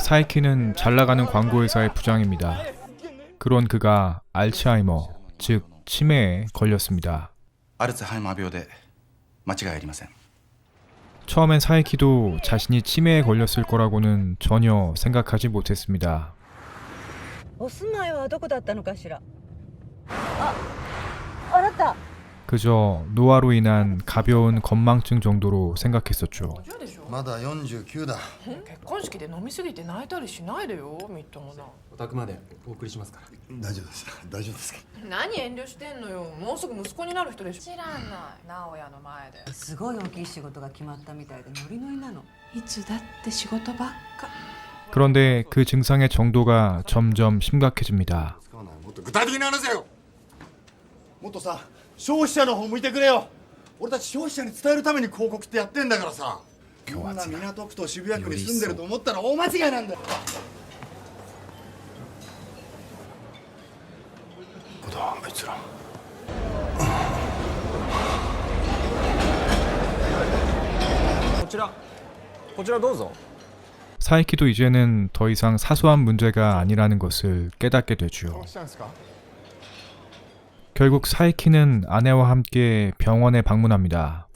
사이키는 잘나가는 광고회사의 부장입니다. 그런 그가 알츠하이머, 즉 치매에 걸렸습니다. アルツハイマー病で間違いありません。 처음엔 사이키도 자신이 치매에 걸렸을 거라고는 전혀 생각하지 못했습니다. お住まいはどこだったのかしら。あなた。 그저 노화로 인한 가벼운 건망증 정도로 생각했었죠. まだ49だ。結婚式で飲みすぎて泣いたりしないでよ、みっともな。お宅までお送りしますから。大丈夫です。大丈夫ですか。何遠慮してんのよ。もうすぐ息子になる人でしょ。知らない。直哉の前で。すごい大きい仕事が決まったみたいでノリノリなの。いつだって仕事ばっか。 그런데 그 증상의 정도가 점점 심각해집니다. もっと具体的に話せよ。もっとさ、消費者の方向いてくれよ。俺たち消費者に伝えるために広告ってやってんだからさ。今日は港区と渋谷区に住んでると思ったら大間違いなんだよ。こだあいつら。こちらどうぞ。 사이키도 이제는 더 이상 사소한 문제가 아니라는 것을 깨닫게 되죠. 결국 사이키는 아내와 함께 병원에 방문합니다.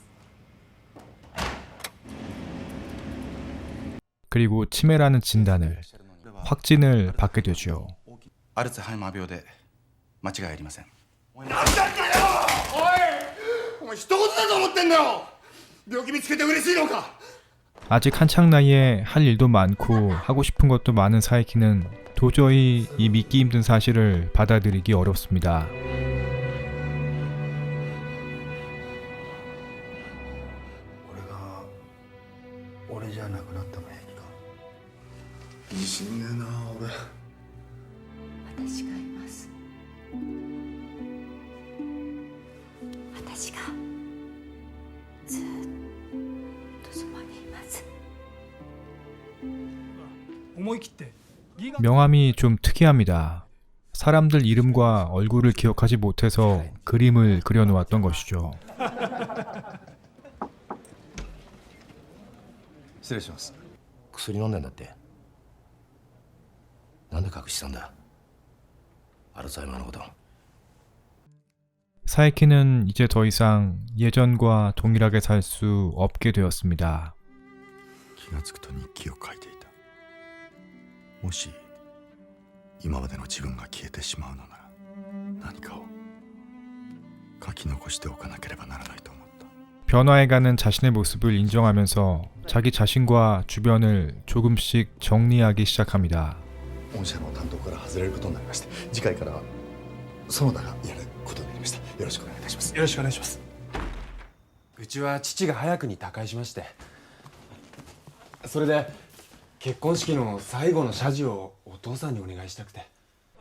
그리고 치매라는 진단을, 확진을 받게 되죠. アルツハイマー病で間違いありません。なんだかよ。おい、お前一言だと思ってんだよ。病気見つけて嬉しいのか。 아직 한창 나이에 할 일도 많고 하고 싶은 것도 많은 사이키는 도저히 이 믿기 힘든 사실을 받아들이기 어렵습니다. 명함이 좀 특이합니다. 사람들 이름과 얼굴을 기억하지 못해서 그림을 그려놓았던 것이죠. 失礼します。薬飲んでんだって。なんで隠したんだ。アルツハイマーのこと。 사이키는 이제 더 이상 예전과 동일하게 살 수 없게 되었습니다. 気がつくと日記を書いていた。もし今までの自分が消えてしまうのなら何かを書き残しておかなければならないと思った。 변화해가는 자신의 모습을 인정하면서 자기 자신과 주변을 조금씩 정리하기 시작합니다. 御社の担当から外れることになりまして、次回から園田がやることになりました。よろしくお願いいたします。よろしくお願いします。うちは父が早くに他界しまして、それで結婚式の最後の謝辞をお父さんにお願いしたくて。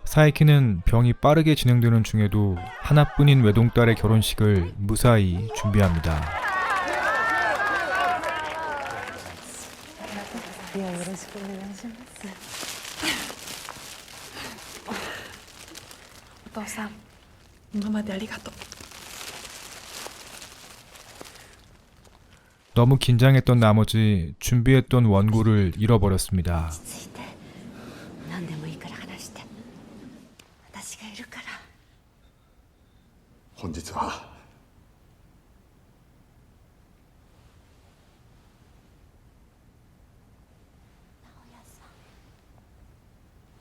사이키는 병이 빠르게 진행되는 중에도 하나뿐인 외동딸의 결혼식을 무사히 준비합니다. よろしくお願いします。お父さん、今までありがとう。 너무 긴장했던 나머지 준비했던 원고를 잃어버렸습니다. 何でもいいから話して。私がいるから。本日は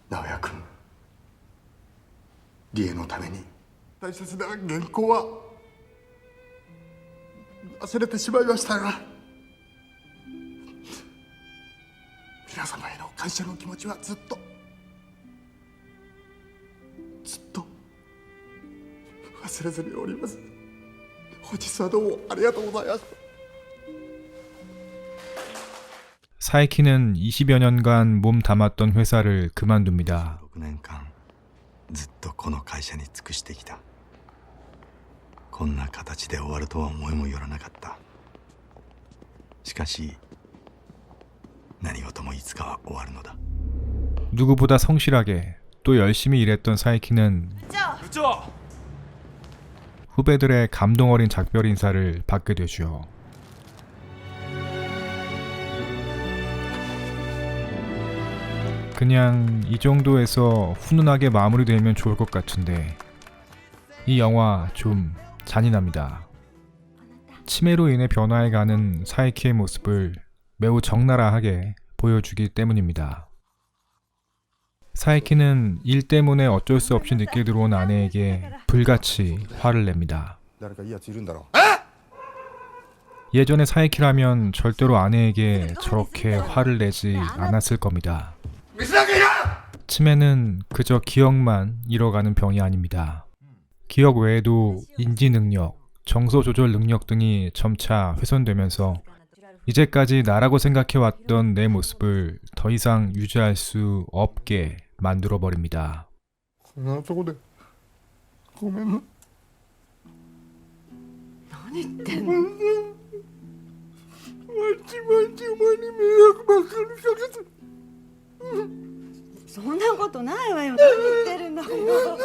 直哉君、理恵のために大切な原稿は忘れてしまいましたが、皆様への感謝の気持ちはずっと忘れずにおります。本日はどうもありがとうございます。 사이키는 20여 년간 몸 담았던 회사를 그만둡니다. 6年間ずっとこの会社に尽くしてきた。こんな形で終わるとは思いもよらなかった。しかし何事もいつかは終わるのだ。 누구보다 성실하게 또 열심히 일했던 사이키는 후배들의 감동 어린 작별 인사를 받게 되죠. 그냥 이 정도에서 훈훈하게 마무리되면 좋을 것 같은데 이 영화 좀 잔인합니다. 치매로 인해 변화해가는 사이키의 모습을 매우 적나라하게 보여주기 때문입니다. 사이키는 일 때문에 어쩔 수 없이 늦게 들어온 아내에게 불같이 화를 냅니다. 예전에 사이키라면 절대로 아내에게 저렇게 화를 내지 않았을 겁니다. 치매는 그저 기억만 잃어가는 병이 아닙니다. 기억 외에도 인지 능력, 정서 조절 능력 등이 점차 훼손되면서 이제까지 나라고 생각해왔던 내 모습을 더 이상 유지할 수 없게 만들어 버립니다.そんなことないわよ。何言ってるのよ。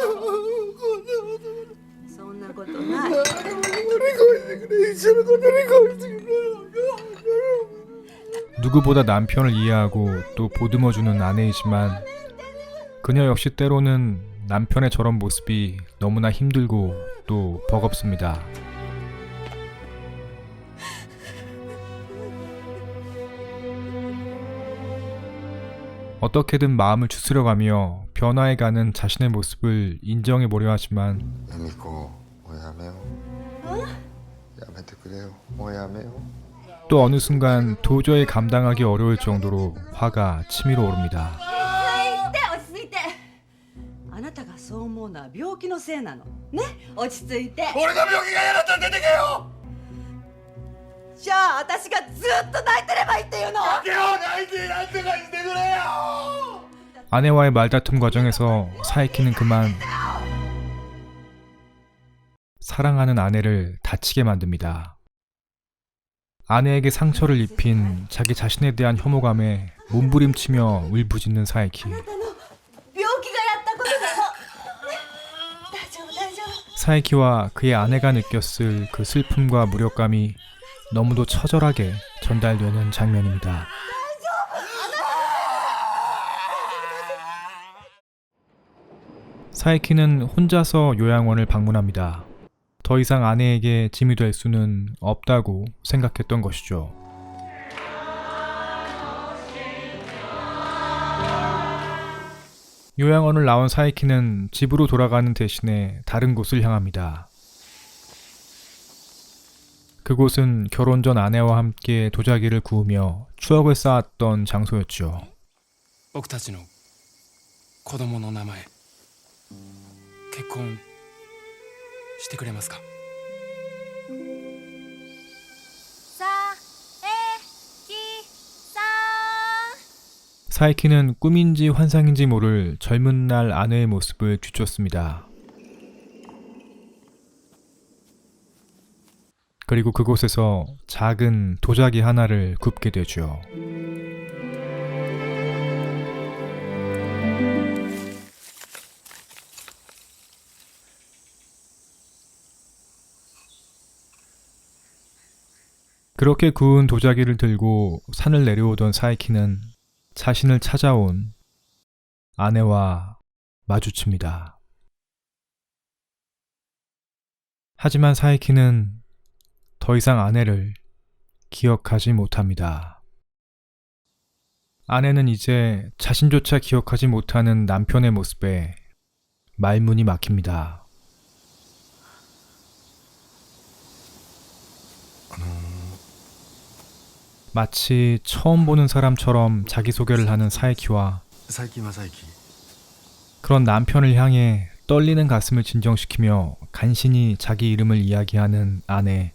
そんなことない。 누구보다 남편을 이해하고 또 보듬어주는 아내이지만 그녀 역시 때로는 남편의 저런 모습이 너무나 힘들고 또 버겁습니다. 어떻게든 마음을 추스려가며 변화해가는 자신의 모습을 인정해보려 하지만 エミコもうやめようやめてくれよもうやめよう 또 어느 순간 도저히 감당하기 어려울 정도로 화가 치밀어 오릅니다. 落ち着いて。あなたがそう思うのは病気のせいなの。ね、落ち着いて。俺が病気が嫌だったら出てけよじゃあ私がずっと泣いてればいいっていうの。泣けよ泣いてなんとかしてくれよ 아내와의 말다툼 과정에서 사이키는 그만 사랑하는 아내를 다치게 만듭니다. 아내에게 상처를 입힌 자기 자신에 대한 혐오감에 몸부림치며 울부짖는 사이키. 病気がやったことなの。大丈夫大丈夫。 사이키와 그의 아내가 느꼈을 그 슬픔과 무력감이 너무도 처절하게 전달되는 장면입니다. 사이키는 혼자서 요양원을 방문합니다. 더 이상 아내에게 짐이 될 수는 없다고 생각했던 것이죠. 요양원을 나온 사이키는 집으로 돌아가는 대신에 다른 곳을 향합니다. 그곳은 결혼 전 아내와 함께 도자기를 구우며 추억을 쌓았던 장소였죠. 僕たちの子供の名前結婚してくれますか 사이키는 꿈인지 환상인지 모를 젊은 날 아내의 모습을 뒤쫓습니다. 그리고 그곳에서 작은 도자기 하나를 굽게 되죠. 그렇게 구운 도자기를 들고 산을 내려오던 사이키는 자신을 찾아온 아내와 마주칩니다. 하지만 사이키는 더 이상 아내를 기억하지 못합니다. 아내는 이제 자신조차 기억하지 못하는 남편의 모습에 말문이 막힙니다. 마치 처음 보는 사람처럼 자기소개를 하는 사이키와 佐伯正幸 그런 남편을 향해 떨리는 가슴을 진정시키며 간신히 자기 이름을 이야기하는 아내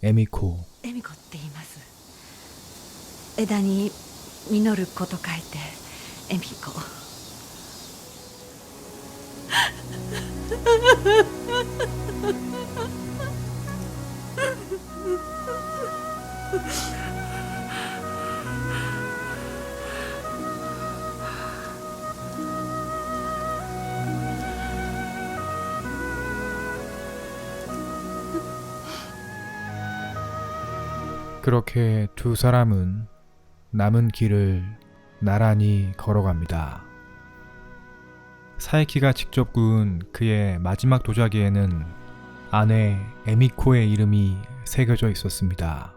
에미코. 恵美子って言います。枝に実る子と書いて恵美子。 그렇게 두 사람은 남은 길을 나란히 걸어갑니다. 사이키가 직접 구운 그의 마지막 도자기에는 아내 에미코의 이름이 새겨져 있었습니다.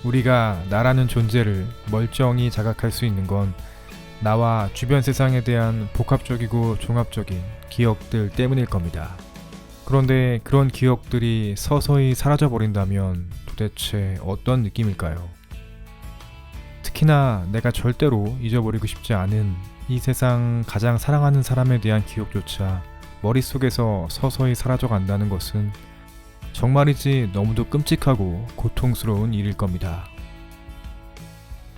우리가 나라는 존재를 멀쩡히 자각할 수 있는 건 나와 주변 세상에 대한 복합적이고 종합적인 기억들 때문일 겁니다. 그런데 그런 기억들이 서서히 사라져버린다면 도대체 어떤 느낌일까요? 특히나 내가 절대로 잊어버리고 싶지 않은 이 세상 가장 사랑하는 사람에 대한 기억조차 머릿속에서 서서히 사라져간다는 것은 정말이지 너무도 끔찍하고 고통스러운 일일 겁니다.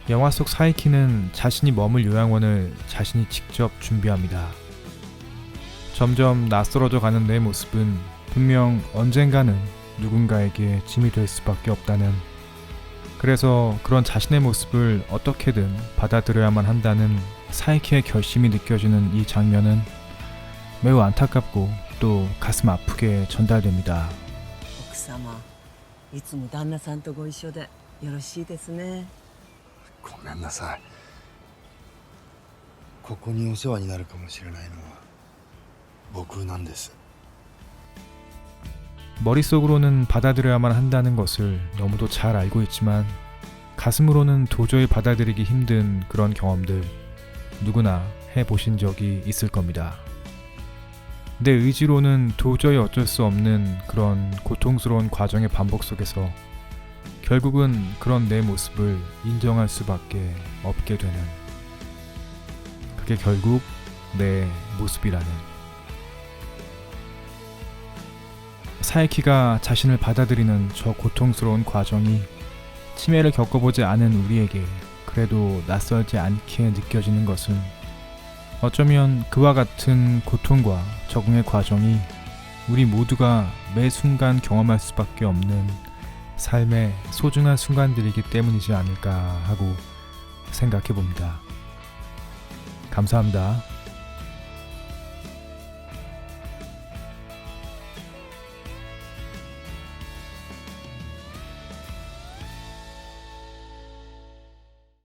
영화 속 사이키는 자신이 머물 요양원을 자신이 직접 준비합니다. 점점 낯설어져 가는 내 모습은 분명 언젠가는 누군가에게 짐이 될 수밖에 없다는, 그래서 그런 자신의 모습을 어떻게든 받아들여야만 한다는 사이키의 결심이 느껴지는 이 장면은 매우 안타깝고 또 가슴 아프게 전달됩니다. 奥様いつも旦那さんとご一緒でよろしいですね。ごめんなさい。ここにお世話になるかもしれないのは僕なんです。 머릿속으로는 받아들여야만 한다는 것을 너무도 잘 알고 있지만 가슴으로는 도저히 받아들이기 힘든 그런 경험들 누구나 해보신 적이 있을 겁니다. 내 의지로는 도저히 어쩔 수 없는 그런 고통스러운 과정의 반복 속에서 결국은 그런 내 모습을 인정할 수밖에 없게 되는, 그게 결국 내 모습이라는. 사이키가 자신을 받아들이는 저 고통스러운 과정이 치매를 겪어보지 않은 우리에게 그래도 낯설지 않게 느껴지는 것은 어쩌면 그와 같은 고통과 적응의 과정이 우리 모두가 매 순간 경험할 수밖에 없는 삶의 소중한 순간들이기 때문이지 않을까 하고 생각해 봅니다. 감사합니다.